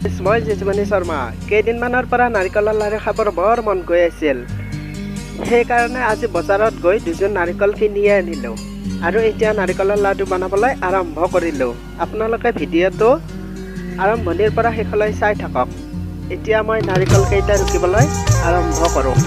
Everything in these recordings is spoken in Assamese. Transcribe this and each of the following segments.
মই জেজমণি শৰ্মা কেইদিনমানৰ পৰা নাৰিকলৰ লাড়ু খাবৰ বৰ মন গৈ আছিল। সেইকাৰণে আজি বজাৰত গৈ দুজন নাৰিকল কিনিয়ে আনিলোঁ আৰু এতিয়া নাৰিকলৰ লাডু বনাবলৈ আৰম্ভ কৰিলোঁ। আপোনালোকে ভিডিঅ'টো আৰম্ভণিৰ পৰা শেষলৈ চাই থাকক। এতিয়া মই নাৰিকল কেইটা ৰুকিবলৈ আৰম্ভ কৰোঁ।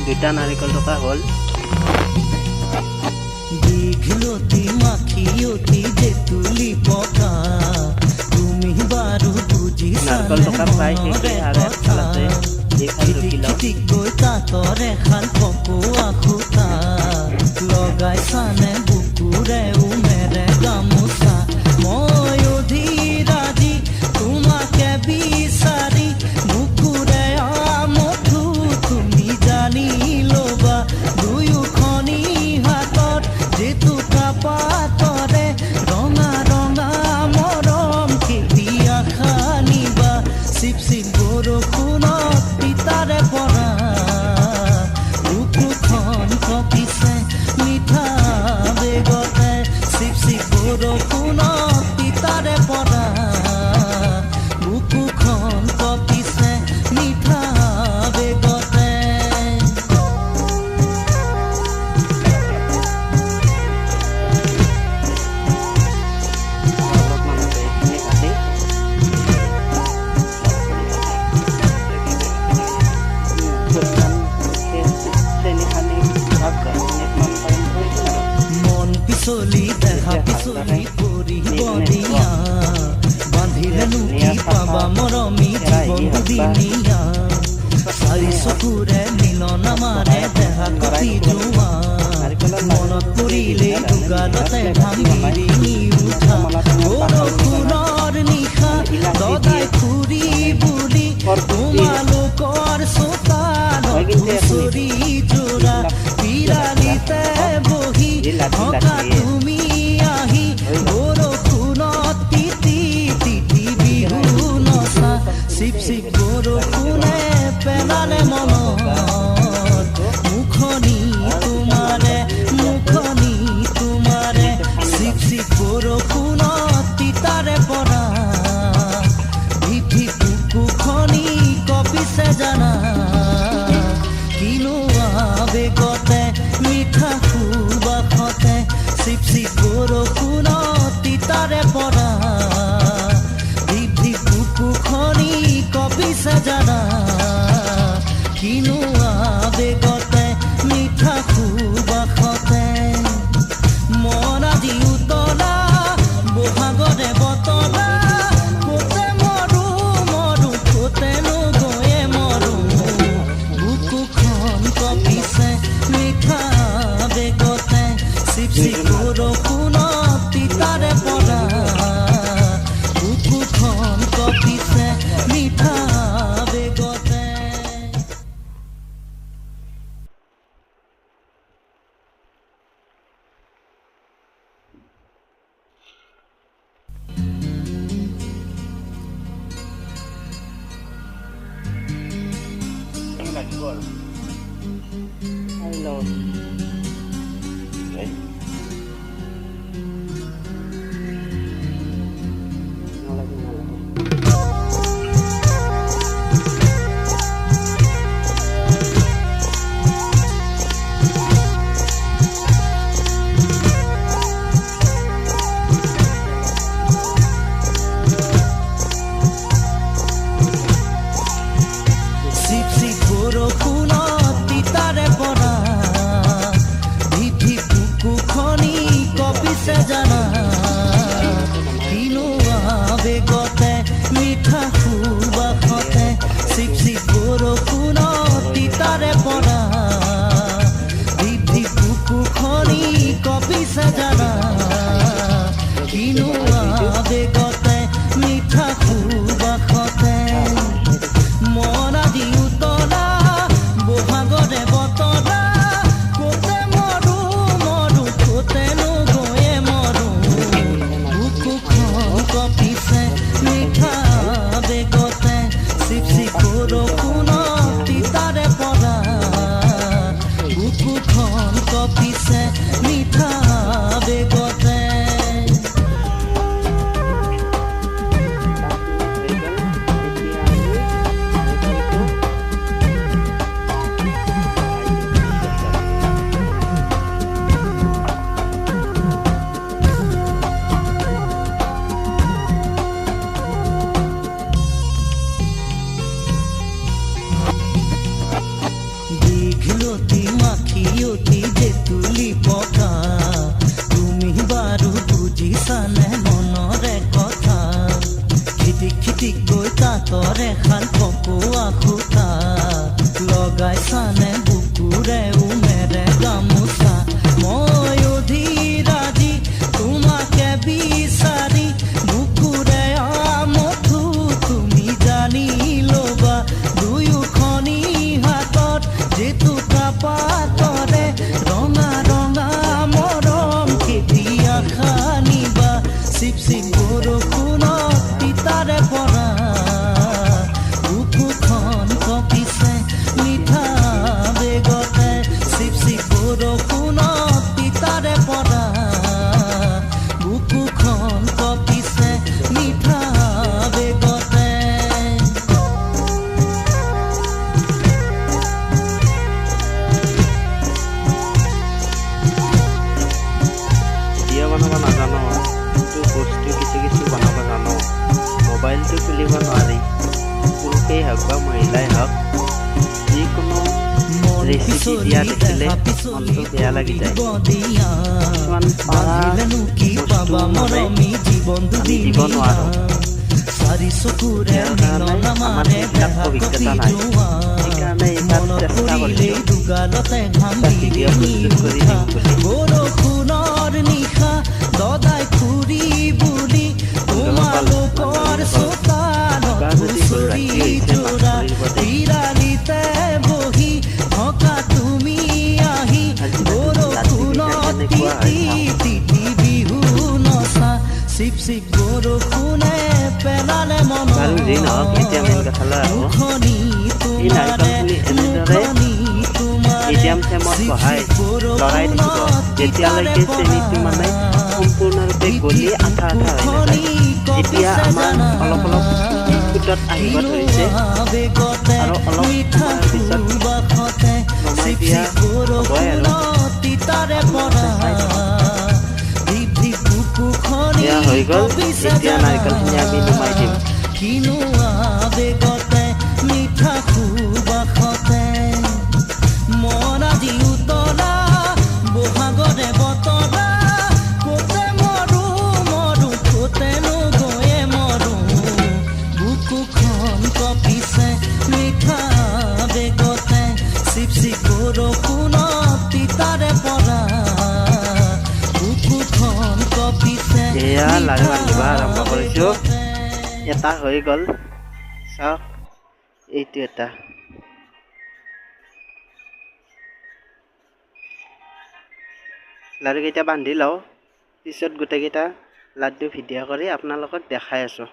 দুটা নাৰিকল টকা হ'ল। দীঘলতি মাখিয়তি জেতুলি পকা তুমি বাৰু বুজিছা নাৰিকল টকা প্ৰায় শেষে আৰু এফাল আছে এইখন ৰুকি লওঁ। গৈ তাঁতৰ এখন পকোৱা খুটা লগাইছানে বুকুৰে উমেৰে গামোচা মই অধীৰাজি তোমাকে বিচাৰি বুকুৰে আমঠু তুমি জানি ল'বা দুয়োখনি হাতত জেতুকা পাতৰে ৰঙা ৰঙা মৰম কেতিয়া খানিবা চিপ চিপ বৰষুণত তিতাৰে পৰা বুকুখন কঁপিছে মিঠা বেগতে চিপ চিপ বৰষুণত তিতাৰে পৰা বুকুখন কঁপিছে মিঠা বেগতে। মন পিছলি দেখা পিছলি পৰিব দিয়া বান্ধিলে নুকি পাবা মৰমী জীৱন দুদিনীয়া চাৰি চকুৰে মিলন আমাৰে দেহা কপি যোৱা মনত পৰিলে দুগালতে ভাঙি উঠা বৰষুণৰ নিশা দদাই ফুৰি বুলি তোমালোকৰ চোতালত হুঁচৰি যোৰা বিৰালিতে বহি থকা তুমি আহি বৰষুণত তিতি তিতি বিহু নচা চিপ চিপ বৰষুণে পেলালে মনত মুখনি তোমাৰে চিপ চিপ বৰষুণত তিতাৰে পৰা ভিভি বুকুখনি কঁপিছে জানা কিনো আবেগতে মিঠা সুবাসতে চিপ চিপ বৰষুণত তিতাৰে পৰা ভিভি বুকুখনি কঁপিছে জানা কিনো আবেগতে মিঠা সুবাসতে মন আজি উতলা বহাগৰে বতলা কোতে মৰো মৰো কোতে নগৈয়ে মৰো বুকুখন কঁপিছে মিঠা বেগতে চিপ চিপ বৰষুণত ৰেচিপি দিয়া দেখিলে মনটো বেয়া লাগি যায়। কিছুমান পাৰা বস্তু মানে আমি দিব নোৱাৰোঁ। ইয়াৰ কাৰণে আমাৰ সেইবিলাক অভিজ্ঞতা নাই। সেইকাৰণে এইবাৰ চেষ্টা কৰিছোঁ এটা ভিডিঅ' প্ৰস্তুত কৰি দিম বুলি। বাৰু যি নহওক এতিয়া মেইন কথালৈ আহোঁ। এই নাৰিকলখিনি এনেদৰে মিডিয়াম ফ্লেমত বহাই লৰাই থাকিব যেতিয়ালৈকে চেনিটো মানে সম্পূৰ্ণৰূপে গলি আঠা আঠা হৈ নাযায়। যেতিয়া আমাৰ অলপ অলপ ফুটত আহিব ধৰিছে আৰু অলপ সময়ৰ পিছত নমাই দিয়া হ'বই আৰু এয়া হৈ গ'ল। এতিয়া নাৰিকলখিনি আমি নমাই দিম। এয়া লাড়ু বান্ধিব আৰম্ভ কৰিছোঁ। এটা হৈ গ'ল, চাওক এইটো এটা। লাড়ুকেইটা বান্ধি লওঁ, পিছত গোটেইকেইটা লাড্ডু ভিডিঅ' কৰি আপোনালোকক দেখাই আছোঁ।